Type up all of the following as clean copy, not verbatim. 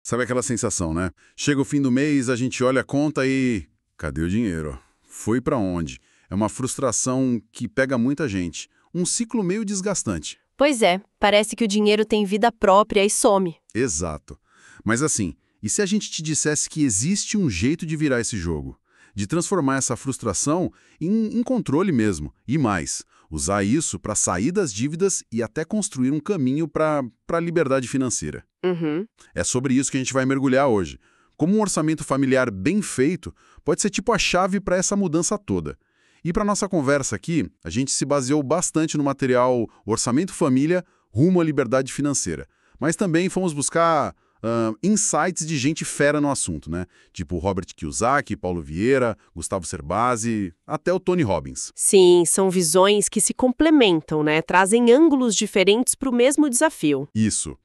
Sabe aquela sensação, né? Chega o fim do mês, a gente olha a conta e... cadê o dinheiro? Foi pra onde? É uma frustração que pega muita gente. Um ciclo meio desgastante. Pois é, parece que o dinheiro tem vida própria e some. Exato. Mas assim, e se a gente te dissesse que existe um jeito de virar esse jogo? De transformar essa frustração em controle mesmo. E mais, usar isso para sair das dívidas e até construir um caminho para a liberdade financeira. Uhum. É sobre isso que a gente vai mergulhar hoje. Como um orçamento familiar bem feito pode ser tipo a chave para essa mudança toda. E para nossa conversa aqui, a gente se baseou bastante no material Orçamento Família rumo à liberdade financeira. Mas também fomos buscar insights de gente fera no assunto, né? Tipo Robert Kiyosaki, Paulo Vieira, Gustavo Cerbasi, até o Tony Robbins. Sim, são visões que se complementam, né? Trazem ângulos diferentes para o mesmo desafio. Isso.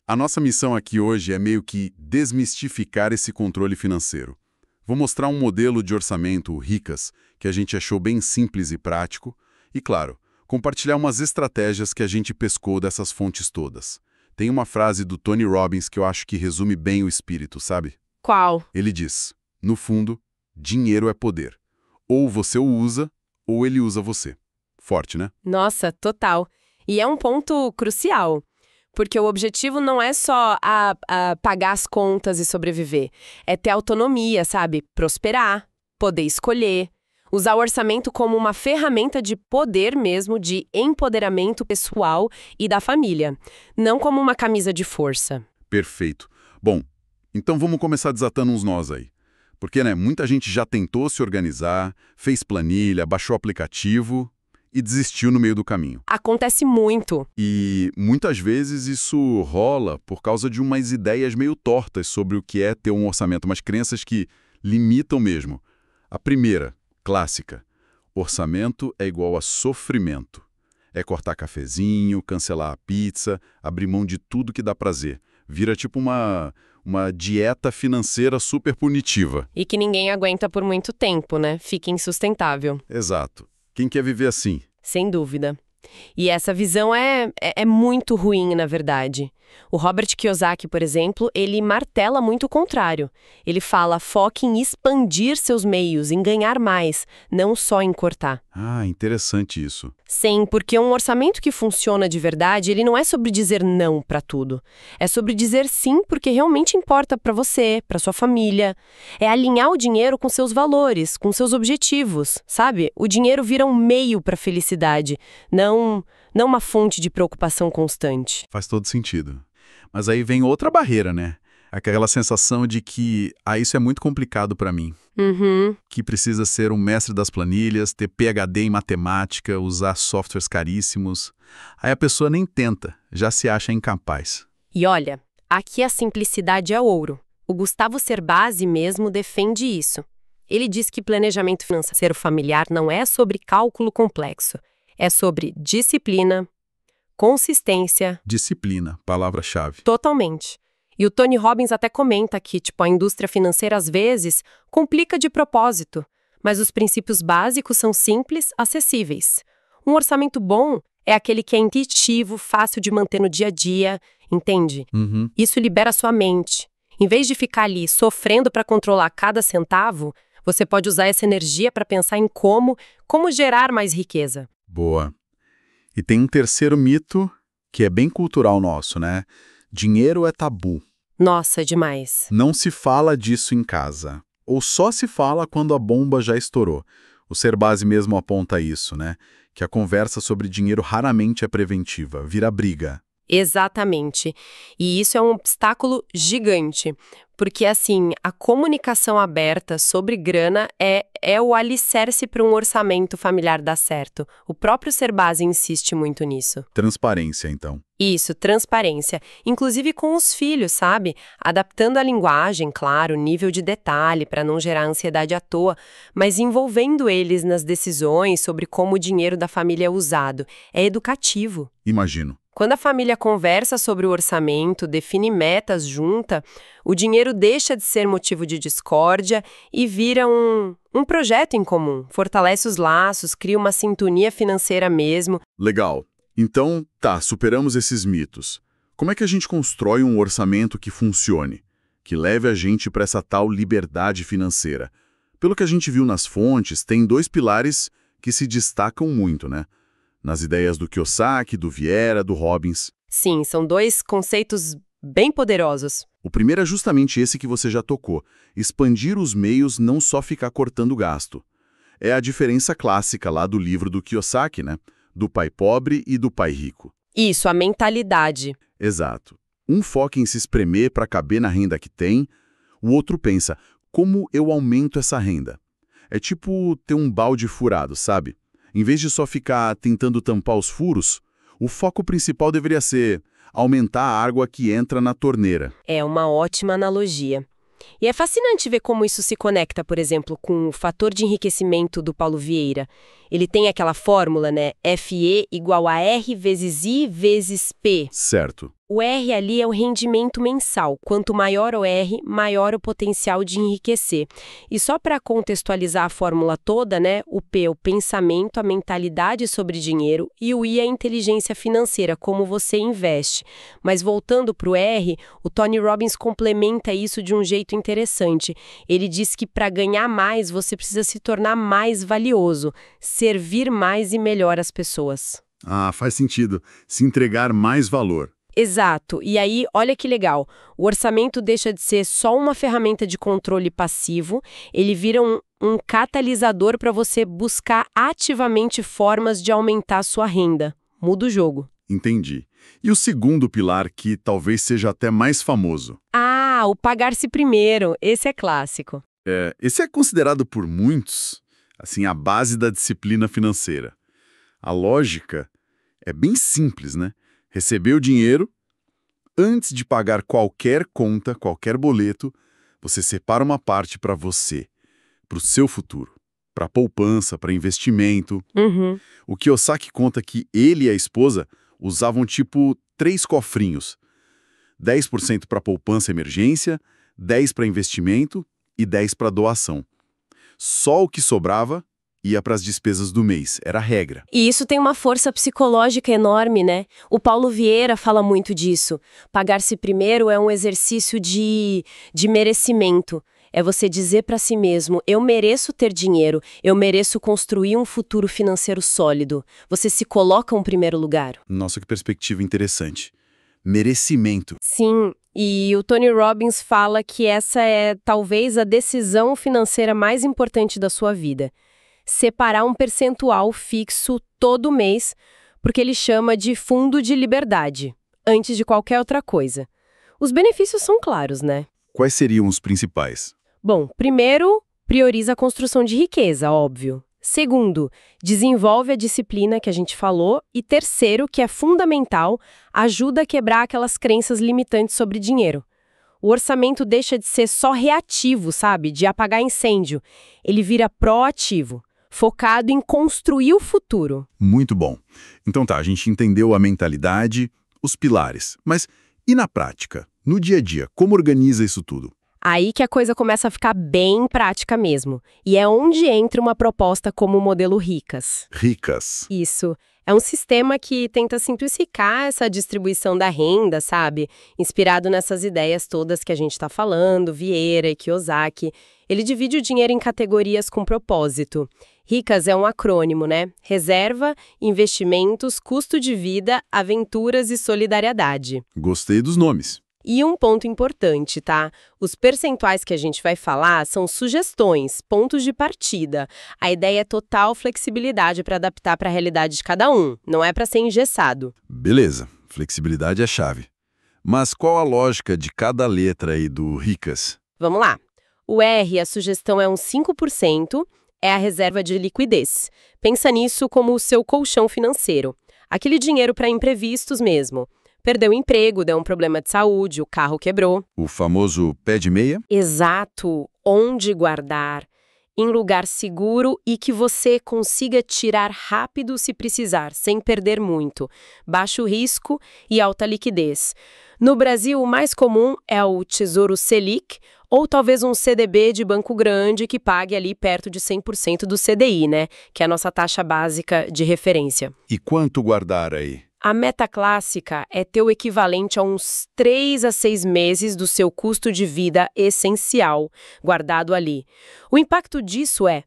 A nossa missão aqui hoje é meio que desmistificar esse controle financeiro. Vou mostrar um modelo de orçamento, o Ricas, que a gente achou bem simples e prático, e, claro, compartilhar umas estratégias que a gente pescou dessas fontes todas. Tem uma frase do Tony Robbins que eu acho que resume bem o espírito, sabe? Qual? Ele diz, no fundo, dinheiro é poder. Ou você o usa, ou ele usa você. Forte, né? Nossa, total. E é um ponto crucial. Porque o objetivo não é só pagar as contas e sobreviver. É ter autonomia, sabe? Prosperar, poder escolher. Usar o orçamento como uma ferramenta de poder mesmo, de empoderamento pessoal e da família. Não como uma camisa de força. Perfeito. Bom, então vamos começar desatando uns nós aí. Porque, né, muita gente já tentou se organizar, fez planilha, baixou aplicativo e desistiu no meio do caminho. Acontece muito. E muitas vezes isso rola por causa de umas ideias meio tortas sobre o que é ter um orçamento, umas crenças que limitam mesmo. A primeira, clássica, orçamento é igual a sofrimento. É cortar cafezinho, cancelar a pizza, abrir mão de tudo que dá prazer. Vira tipo uma dieta financeira super punitiva. E que ninguém aguenta por muito tempo, né? Fica insustentável. Exato. Quem quer viver assim? Sem dúvida. E essa visão é muito ruim, na verdade. O Robert Kiyosaki, por exemplo, ele martela muito o contrário. Ele fala, foque em expandir seus meios, em ganhar mais, não só em cortar. Ah, interessante isso. Sim, porque um orçamento que funciona de verdade, ele não é sobre dizer não para tudo. É sobre dizer sim porque realmente importa para você, para sua família. É alinhar o dinheiro com seus valores, com seus objetivos, sabe? O dinheiro vira um meio para a felicidade, não uma fonte de preocupação constante. Faz todo sentido. Mas aí vem outra barreira, né? Aquela sensação de que, isso é muito complicado para mim. Uhum. Que precisa ser um mestre das planilhas, ter PhD em matemática, usar softwares caríssimos. Aí a pessoa nem tenta, já se acha incapaz. E olha, aqui a simplicidade é ouro. O Gustavo Cerbasi mesmo defende isso. Ele diz que planejamento financeiro familiar não é sobre cálculo complexo. É sobre disciplina, consistência. Disciplina, palavra-chave. Totalmente. E o Tony Robbins até comenta que, a indústria financeira às vezes complica de propósito, mas os princípios básicos são simples, acessíveis. Um orçamento bom é aquele que é intuitivo, fácil de manter no dia a dia, entende? Uhum. Isso libera sua mente. Em vez de ficar ali sofrendo para controlar cada centavo, você pode usar essa energia para pensar em como gerar mais riqueza. Boa. E tem um terceiro mito que é bem cultural nosso, né? Dinheiro é tabu. Nossa, demais. Não se fala disso em casa. Ou só se fala quando a bomba já estourou. O Cerbasi mesmo aponta isso, né? Que a conversa sobre dinheiro raramente é preventiva, vira briga. Exatamente. E isso é um obstáculo gigante, porque, a comunicação aberta sobre grana é o alicerce para um orçamento familiar dar certo. O próprio Cerbasi insiste muito nisso. Transparência, então. Isso, transparência. Inclusive com os filhos, sabe? Adaptando a linguagem, claro, o nível de detalhe para não gerar ansiedade à toa, mas envolvendo eles nas decisões sobre como o dinheiro da família é usado. É educativo. Imagino. Quando a família conversa sobre o orçamento, define metas junta, o dinheiro deixa de ser motivo de discórdia e vira um projeto em comum. Fortalece os laços, cria uma sintonia financeira mesmo. Legal. Então, superamos esses mitos. Como é que a gente constrói um orçamento que funcione? que leve a gente para essa tal liberdade financeira. Pelo que a gente viu nas fontes, tem dois pilares que se destacam muito, né? Nas ideias do Kiyosaki, do Vieira, do Robbins. Sim, são dois conceitos bem poderosos. O primeiro é justamente esse que você já tocou. Expandir os meios, não só ficar cortando gasto. É a diferença clássica lá do livro do Kiyosaki, né? Do pai pobre e do pai rico. Isso, a mentalidade. Exato. Um foca em se espremer para caber na renda que tem, o outro pensa, como eu aumento essa renda? É tipo ter um balde furado, sabe? Em vez de só ficar tentando tampar os furos, o foco principal deveria ser aumentar a água que entra na torneira. É uma ótima analogia. E é fascinante ver como isso se conecta, por exemplo, com o fator de enriquecimento do Paulo Vieira. Ele tem aquela fórmula, né? FE igual a R vezes I vezes P. Certo. O R ali é o rendimento mensal. Quanto maior o R, maior o potencial de enriquecer. E só para contextualizar a fórmula toda, né? O P é o pensamento, a mentalidade sobre dinheiro e o I é a inteligência financeira, como você investe. Mas voltando para o R, o Tony Robbins complementa isso de um jeito interessante. Ele diz que para ganhar mais, você precisa se tornar mais valioso, servir mais e melhor às pessoas. Ah, faz sentido. Se entregar mais valor. Exato. E aí, olha que legal. O orçamento deixa de ser só uma ferramenta de controle passivo, ele vira um catalisador para você buscar ativamente formas de aumentar a sua renda. Muda o jogo. Entendi. E o segundo pilar, que talvez seja até mais famoso? Ah, o pagar-se primeiro. Esse é clássico. Esse é considerado por muitos, assim, a base da disciplina financeira. A lógica é bem simples, né? Receber o dinheiro, antes de pagar qualquer conta, qualquer boleto, você separa uma parte para você, para o seu futuro, para poupança, para investimento. Uhum. O Kiyosaki conta que ele e a esposa usavam tipo 3 cofrinhos. 10% para poupança e emergência, 10% para investimento e 10% para doação. Só o que sobrava ia para as despesas do mês, era a regra. E isso tem uma força psicológica enorme, né? O Paulo Vieira fala muito disso. Pagar-se primeiro é um exercício de merecimento. É você dizer para si mesmo, eu mereço ter dinheiro, eu mereço construir um futuro financeiro sólido. Você se coloca em primeiro lugar. Nossa, que perspectiva interessante. Merecimento. Sim, e o Tony Robbins fala que essa é talvez a decisão financeira mais importante da sua vida. Separar um percentual fixo todo mês, porque ele chama de fundo de liberdade, antes de qualquer outra coisa. Os benefícios são claros, né? Quais seriam os principais? Bom, primeiro, prioriza a construção de riqueza, óbvio. Segundo, desenvolve a disciplina que a gente falou. E terceiro, que é fundamental, ajuda a quebrar aquelas crenças limitantes sobre dinheiro. O orçamento deixa de ser só reativo, sabe? De apagar incêndio. Ele vira proativo, focado em construir o futuro. Muito bom. Então tá, a gente entendeu a mentalidade, os pilares. Mas e na prática? No dia a dia, como organiza isso tudo? Aí que a coisa começa a ficar bem prática mesmo. E é onde entra uma proposta como o modelo Ricas. Ricas. Isso. É um sistema que tenta simplificar essa distribuição da renda, sabe? Inspirado nessas ideias todas que a gente está falando, Vieira e Kiyosaki. Ele divide o dinheiro em categorias com propósito. Ricas é um acrônimo, né? Reserva, investimentos, custo de vida, aventuras e solidariedade. Gostei dos nomes. E um ponto importante, tá? Os percentuais que a gente vai falar são sugestões, pontos de partida. A ideia é total flexibilidade para adaptar para a realidade de cada um, não é para ser engessado. Beleza, flexibilidade é a chave. Mas qual a lógica de cada letra aí do Ricas? Vamos lá. O R, a sugestão é uns 5%, é a reserva de liquidez. Pensa nisso como o seu colchão financeiro. Aquele dinheiro para imprevistos mesmo. Perdeu o emprego, deu um problema de saúde, o carro quebrou. O famoso pé de meia? Exato. Onde guardar? Em lugar seguro e que você consiga tirar rápido se precisar, sem perder muito. Baixo risco e alta liquidez. No Brasil, o mais comum é o Tesouro Selic ou talvez um CDB de banco grande que pague ali perto de 100% do CDI, né? Que é a nossa taxa básica de referência. E quanto guardar aí? A meta clássica é ter o equivalente a uns 3 a 6 meses do seu custo de vida essencial, guardado ali. O impacto disso é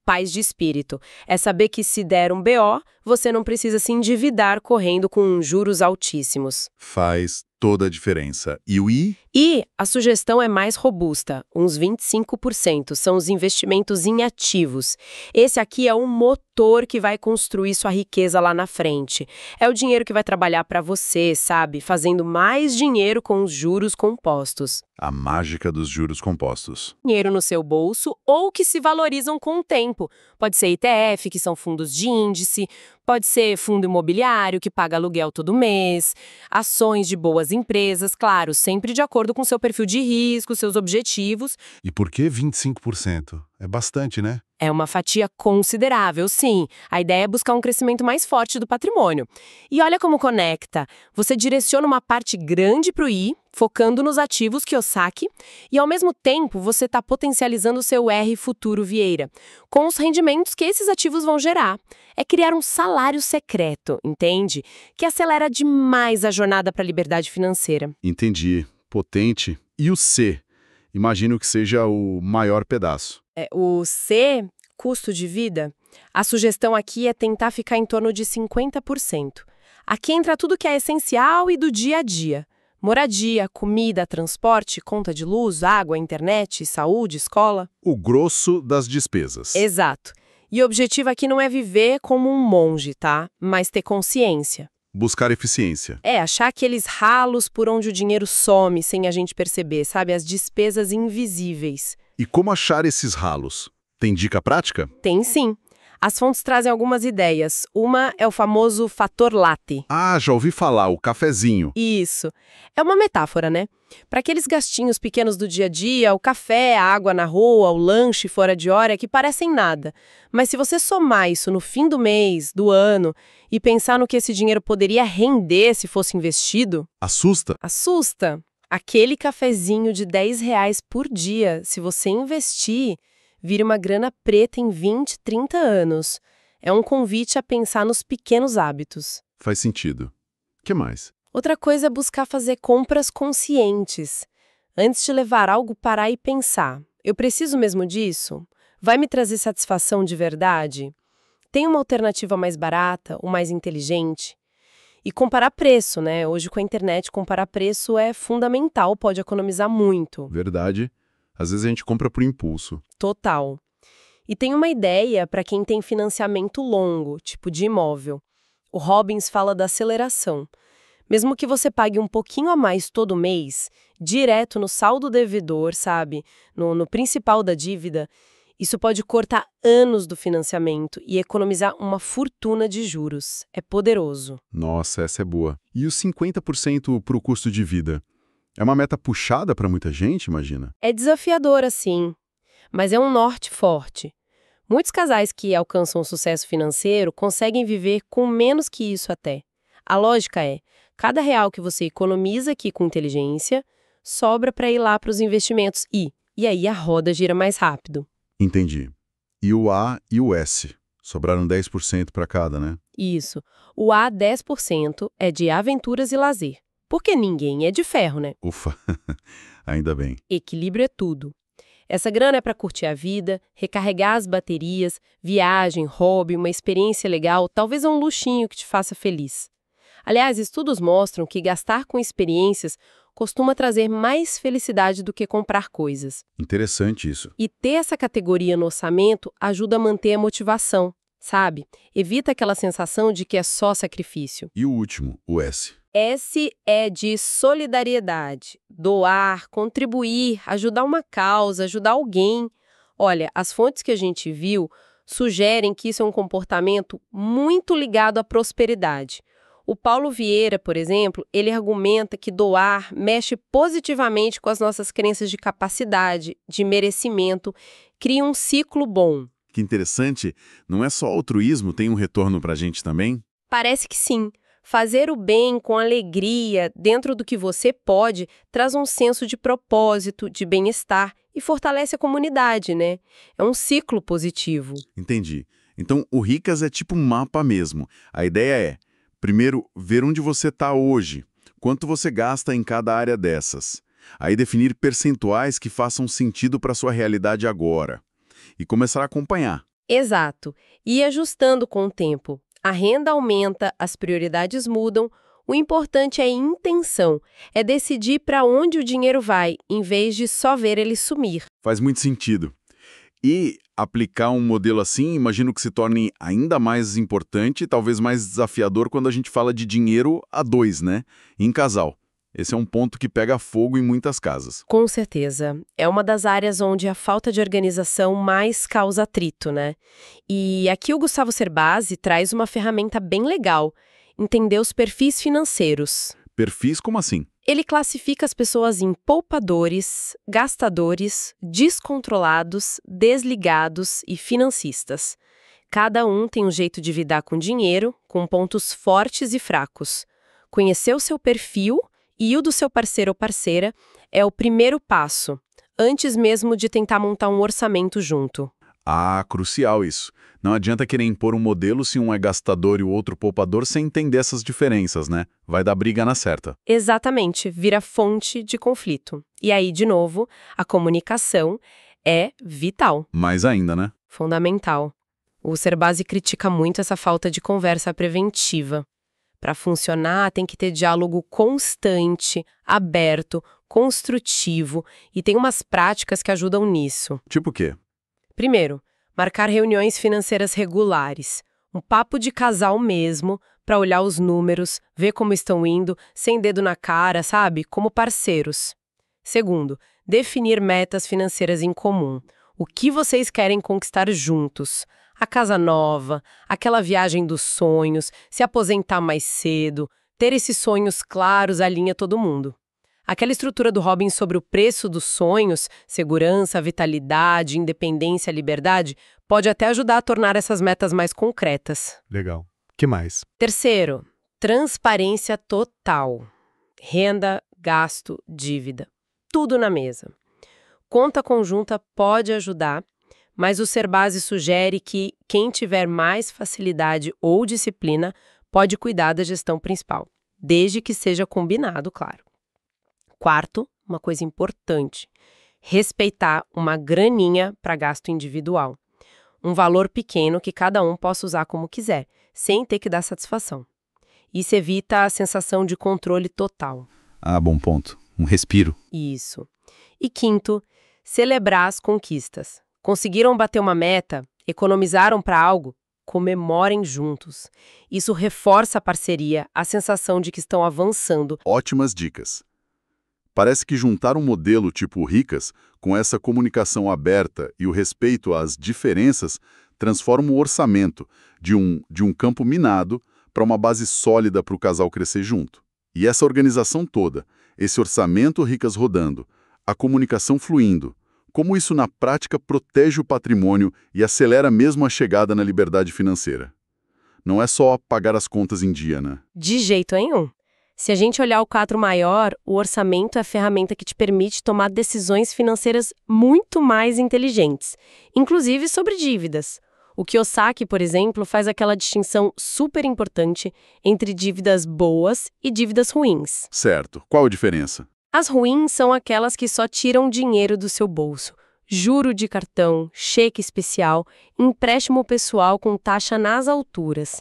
paz de espírito. É saber que se der um BO, você não precisa se endividar correndo com juros altíssimos. Faz toda a diferença. E o I? E a sugestão é mais robusta, uns 25% são os investimentos em ativos. Esse aqui é o motor que vai construir sua riqueza lá na frente. É o dinheiro que vai trabalhar para você, sabe? Fazendo mais dinheiro com os juros compostos. A mágica dos juros compostos. Dinheiro no seu bolso ou que se valorizam com o tempo. Pode ser ETF, que são fundos de índice, pode ser fundo imobiliário, que paga aluguel todo mês, ações de boas empresas, claro, sempre de acordo com seu perfil de risco, seus objetivos. E por que 25%? É bastante, né? É uma fatia considerável, sim. A ideia é buscar um crescimento mais forte do patrimônio. E olha como conecta. Você direciona uma parte grande para o I, focando nos ativos Kiyosaki, e ao mesmo tempo você está potencializando o seu R futuro Vieira, com os rendimentos que esses ativos vão gerar. É criar um salário secreto, entende? Que acelera demais a jornada para a liberdade financeira. Entendi. Potente. E o C? Imagino que seja o maior pedaço. O C, custo de vida, a sugestão aqui é tentar ficar em torno de 50%. Aqui entra tudo que é essencial e do dia a dia. Moradia, comida, transporte, conta de luz, água, internet, saúde, escola. O grosso das despesas. Exato. E o objetivo aqui não é viver como um monge, tá? Mas ter consciência. Buscar eficiência. É, achar aqueles ralos por onde o dinheiro some sem a gente perceber, sabe? As despesas invisíveis. E como achar esses ralos? Tem dica prática? Tem sim. As fontes trazem algumas ideias. Uma é o famoso fator latte. Ah, já ouvi falar, o cafezinho. Isso. É uma metáfora, né? Para aqueles gastinhos pequenos do dia a dia, o café, a água na rua, o lanche fora de hora, que parecem nada. Mas se você somar isso no fim do mês, do ano, e pensar no que esse dinheiro poderia render se fosse investido... Assusta? Assusta. Aquele cafezinho de R$ 10 por dia, se você investir, vira uma grana preta em 20, 30 anos. É um convite a pensar nos pequenos hábitos. Faz sentido. O que mais? Outra coisa é buscar fazer compras conscientes. Antes de levar algo, parar e pensar. Eu preciso mesmo disso? Vai me trazer satisfação de verdade? Tem uma alternativa mais barata, ou mais inteligente? E comparar preço, né? Hoje com a internet, comparar preço é fundamental, pode economizar muito. Verdade. Às vezes a gente compra por impulso. Total. E tem uma ideia para quem tem financiamento longo, tipo de imóvel. O Robbins fala da aceleração. Mesmo que você pague um pouquinho a mais todo mês, direto no saldo devedor, sabe? No principal da dívida, isso pode cortar anos do financiamento e economizar uma fortuna de juros. É poderoso. Nossa, essa é boa. E os 50% para o custo de vida? É uma meta puxada para muita gente, imagina? É desafiador, sim, mas é um norte forte. Muitos casais que alcançam sucesso financeiro conseguem viver com menos que isso até. A lógica é, cada real que você economiza aqui com inteligência, sobra para ir lá para os investimentos e aí a roda gira mais rápido. Entendi. E o A e o S? Sobraram 10% para cada, né? Isso. O A, 10%, é de aventuras e lazer. Porque ninguém é de ferro, né? Ufa, ainda bem. Equilíbrio é tudo. Essa grana é para curtir a vida, recarregar as baterias, viagem, hobby, uma experiência legal, talvez um luxinho que te faça feliz. Aliás, estudos mostram que gastar com experiências costuma trazer mais felicidade do que comprar coisas. Interessante isso. E ter essa categoria no orçamento ajuda a manter a motivação, sabe? Evita aquela sensação de que é só sacrifício. E o último, o S? S é de solidariedade, doar, contribuir, ajudar uma causa, ajudar alguém. Olha, as fontes que a gente viu sugerem que isso é um comportamento muito ligado à prosperidade. O Paulo Vieira, por exemplo, ele argumenta que doar mexe positivamente com as nossas crenças de capacidade, de merecimento, cria um ciclo bom. Que interessante, não é só altruísmo, tem um retorno pra gente também? Parece que sim. Fazer o bem com alegria, dentro do que você pode, traz um senso de propósito, de bem-estar e fortalece a comunidade, né? É um ciclo positivo. Entendi. Então, o Ricas é tipo um mapa mesmo. A ideia é Primeiro, ver onde você está hoje, quanto você gasta em cada área dessas. Aí definir percentuais que façam sentido para sua realidade agora. E começar a acompanhar. Exato. E ajustando com o tempo. A renda aumenta, as prioridades mudam. O importante é intenção, é decidir para onde o dinheiro vai, em vez de só ver ele sumir. Faz muito sentido. E aplicar um modelo assim, imagino que se torne ainda mais importante, talvez mais desafiador quando a gente fala de dinheiro a dois, né? Em casal. Esse é um ponto que pega fogo em muitas casas. Com certeza. É uma das áreas onde a falta de organização mais causa atrito, né? E aqui o Gustavo Cerbasi traz uma ferramenta bem legal: entender os perfis financeiros. Perfis como assim? Ele classifica as pessoas em poupadores, gastadores, descontrolados, desligados e financistas. Cada um tem um jeito de lidar com dinheiro, com pontos fortes e fracos. Conhecer o seu perfil e o do seu parceiro ou parceira é o primeiro passo, antes mesmo de tentar montar um orçamento junto. Ah, crucial isso. Não adianta querer impor um modelo se um é gastador e o outro poupador sem entender essas diferenças, né? Vai dar briga na certa. Exatamente, vira fonte de conflito. E aí, de novo, a comunicação é vital. Mais ainda, né? Fundamental. O Cerbasi critica muito essa falta de conversa preventiva. Para funcionar, tem que ter diálogo constante, aberto, construtivo, e tem umas práticas que ajudam nisso. Tipo o quê? Primeiro, marcar reuniões financeiras regulares. Um papo de casal mesmo, para olhar os números, ver como estão indo, sem dedo na cara, sabe? Como parceiros. Segundo, definir metas financeiras em comum. O que vocês querem conquistar juntos? A casa nova, aquela viagem dos sonhos, se aposentar mais cedo, ter esses sonhos claros alinha todo mundo. Aquela estrutura do Robbins sobre o preço dos sonhos, segurança, vitalidade, independência, liberdade, pode até ajudar a tornar essas metas mais concretas. Legal. Que mais? Terceiro, transparência total. Renda, gasto, dívida. Tudo na mesa. Conta conjunta pode ajudar, mas o Cerbasi sugere que quem tiver mais facilidade ou disciplina pode cuidar da gestão principal, desde que seja combinado, claro. Quarto, uma coisa importante, respeitar uma graninha para gasto individual. Um valor pequeno que cada um possa usar como quiser, sem ter que dar satisfação. Isso evita a sensação de controle total. Ah, bom ponto. Um respiro. Isso. E quinto, celebrar as conquistas. Conseguiram bater uma meta? Economizaram para algo? Comemorem juntos. Isso reforça a parceria, a sensação de que estão avançando. Ótimas dicas. Parece que juntar um modelo tipo Ricas, com essa comunicação aberta e o respeito às diferenças, transforma o orçamento de um campo minado para uma base sólida para o casal crescer junto. E essa organização toda, esse orçamento Ricas rodando, a comunicação fluindo, como isso na prática protege o patrimônio e acelera mesmo a chegada na liberdade financeira. Não é só pagar as contas em dia, né? De jeito nenhum. Se a gente olhar o quadro maior, o orçamento é a ferramenta que te permite tomar decisões financeiras muito mais inteligentes, inclusive sobre dívidas. O Kiyosaki, por exemplo, faz aquela distinção super importante entre dívidas boas e dívidas ruins. Certo. Qual a diferença? As ruins são aquelas que só tiram dinheiro do seu bolso. Juro de cartão, cheque especial, empréstimo pessoal com taxa nas alturas.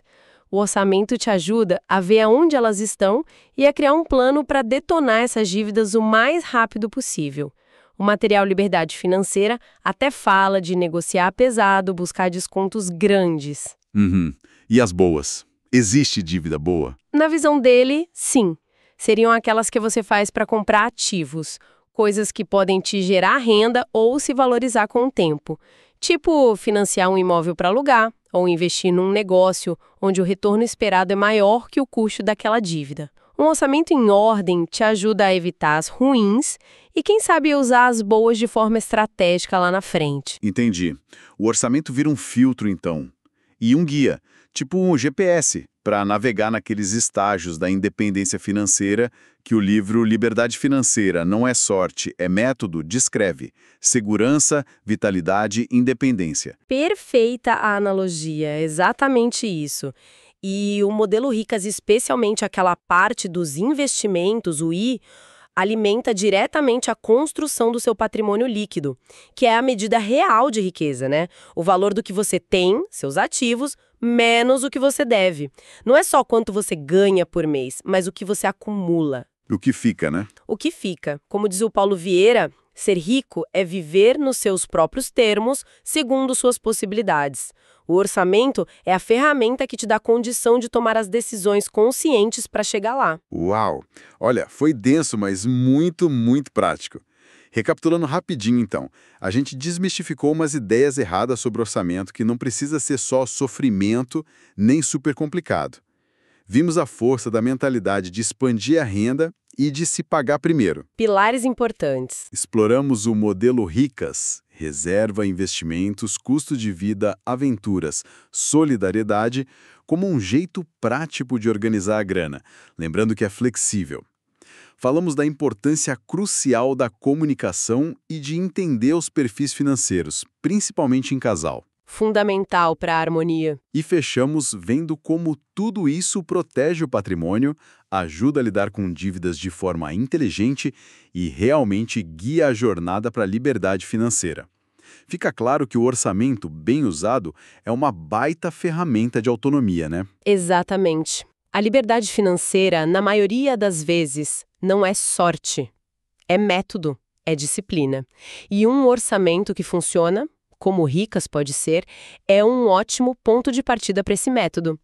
O orçamento te ajuda a ver aonde elas estão e a criar um plano para detonar essas dívidas o mais rápido possível. O material Liberdade Financeira até fala de negociar pesado, buscar descontos grandes. Uhum. E as boas? Existe dívida boa? Na visão dele, sim. Seriam aquelas que você faz para comprar ativos, coisas que podem te gerar renda ou se valorizar com o tempo. Tipo financiar um imóvel para alugar, ou investir num negócio onde o retorno esperado é maior que o custo daquela dívida. Um orçamento em ordem te ajuda a evitar as ruins e, quem sabe, usar as boas de forma estratégica lá na frente. Entendi. O orçamento vira um filtro, então. E um guia, tipo um GPS, para navegar naqueles estágios da independência financeira que o livro Liberdade Financeira, Não é Sorte, é Método descreve. Segurança, vitalidade, independência. Perfeita a analogia, exatamente isso. E o modelo Ricas, especialmente aquela parte dos investimentos, o I, alimenta diretamente a construção do seu patrimônio líquido, que é a medida real de riqueza, né? O valor do que você tem, seus ativos, menos o que você deve. Não é só quanto você ganha por mês, mas o que você acumula. O que fica, né? O que fica. Como diz o Paulo Vieira, ser rico é viver nos seus próprios termos, segundo suas possibilidades. O orçamento é a ferramenta que te dá condição de tomar as decisões conscientes para chegar lá. Uau! Olha, foi denso, mas muito, muito prático. Recapitulando rapidinho, então, a gente desmistificou umas ideias erradas sobre orçamento que não precisa ser só sofrimento nem super complicado. Vimos a força da mentalidade de expandir a renda e de se pagar primeiro. Pilares importantes. Exploramos o modelo Ricas, reserva, investimentos, custo de vida, aventuras, solidariedade, como um jeito prático de organizar a grana, lembrando que é flexível. Falamos da importância crucial da comunicação e de entender os perfis financeiros, principalmente em casal. Fundamental para a harmonia. E fechamos vendo como tudo isso protege o patrimônio, ajuda a lidar com dívidas de forma inteligente e realmente guia a jornada para a liberdade financeira. Fica claro que o orçamento, bem usado, é uma baita ferramenta de autonomia, né? Exatamente. A liberdade financeira, na maioria das vezes, não é sorte. É método, é disciplina. E um orçamento que funciona, como Ricas pode ser, é um ótimo ponto de partida para esse método.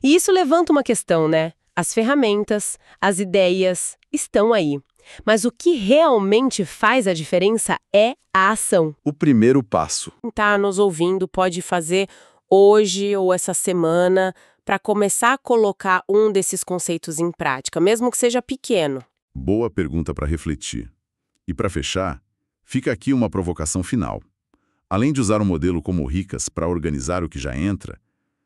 E isso levanta uma questão, né? As ferramentas, as ideias estão aí. Mas o que realmente faz a diferença é a ação. O primeiro passo. Quem está nos ouvindo pode fazer hoje ou essa semana para começar a colocar um desses conceitos em prática, mesmo que seja pequeno. Boa pergunta para refletir. E para fechar, fica aqui uma provocação final. Além de usar um modelo como o Ricas para organizar o que já entra,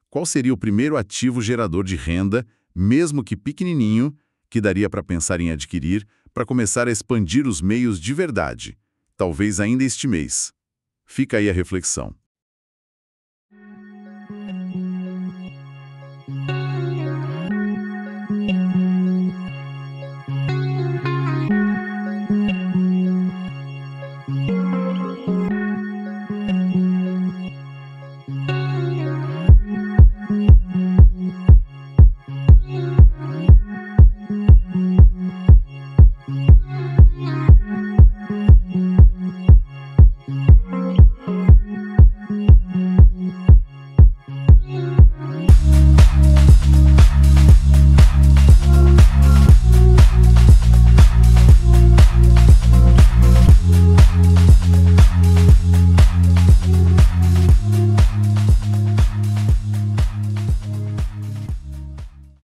qual seria o primeiro ativo gerador de renda, mesmo que pequenininho, que daria para pensar em adquirir para começar a expandir os meios de verdade, talvez ainda este mês? Fica aí a reflexão.